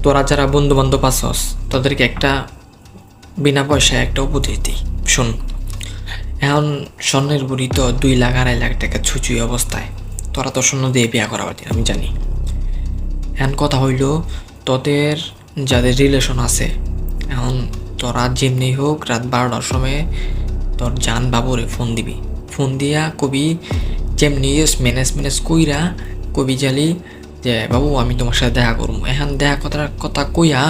তোরা যারা বন্ধু বান্ধব আছস তাদেরকে একটা বিনা পয়সায় একটা উপদেশ দিই, শোন। এখন স্বর্ণের বুড়ি তো 2 লাখ 2.5 লাখ টাকা ছুঁচুই অবস্থায়, তোরা তো স্বর্ণ দিয়ে বিয়া করা পারতি, আমি জানি। এখন কথা হইল, তোদের যাদের রিলেশন আছে, এখন তোরা যেমনি হোক রাত 12টার সময় তোর জান বাবুরে ফোন দিবি। ফোন দিয়া কবি যেমনি ম্যানেজ কইরা কবি জালি যে বাবু আমি তোমার সাথে দেখা করবো। এখন দেখা কথা কইয়া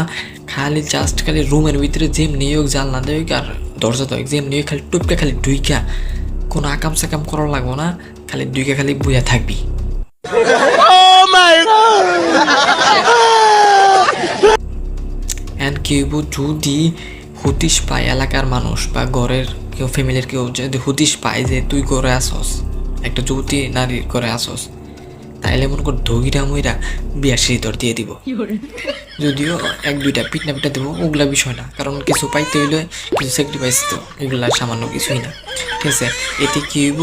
খালি রুমের ভিতরে যেমনি হোক জানলা দেখ আর দরজা দেখ যেমনি হোক খালি টুপকে খালি ডুইকা, কোনো আকাম সাকাম করা লাগবো না, খালি ডুইকা খালি বইয়া থাকবি। এন্ড কেউ যদি হতিশ পায়, এলাকার মানুষ বা ঘরের কেউ ফ্যামিলির কেউ যদি হতিশ পায় যে তুই ঘরে আসস, একটা যুবতী নারীর ঘরে আসস, তাইলে মনে কর ধগিরা মইরা বিয়ার সিঁদুর দিয়ে দিব। যদিও 1-2টা পিটনা দেবো, ওগুলা বিষয় না, কারণ কিছু পাইতে হইলে কিছু স্যাক্রিফাইস, তো এগুলা সামান্য কিছুই না, ঠিক আছে। এতে কি হইব,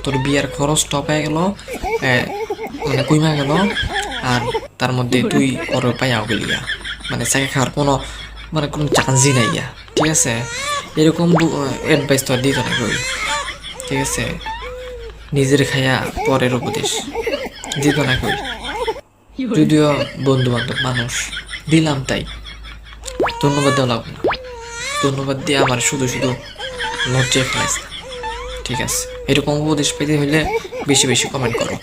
তোর বিয়ার খরচ টপায় গেল, মানে কইমা গেল, আর তার মধ্যে তুই ওর পাইয়াও গেলিয়া, মানে চাকে খাওয়ার কোনো চান্সই নাই গিয়া, ঠিক আছে। এরকম অ্যাডভাইস তো আর দিত না কই, ঠিক আছে। নিজের খাইয়া পরের উপদেশ দিত না কই, যদিও বন্ধু বান্ধব মানুষ দিলাম, তাই ধন্যবাদ দেওয়া লাগবে না। ধন্যবাদ দিয়ে আমার শুধু লজ্জায় ফেলাইস না, ঠিক আছে। এরকম উপদেশ পেতে হইলে বেশি বেশি কমেন্ট করো।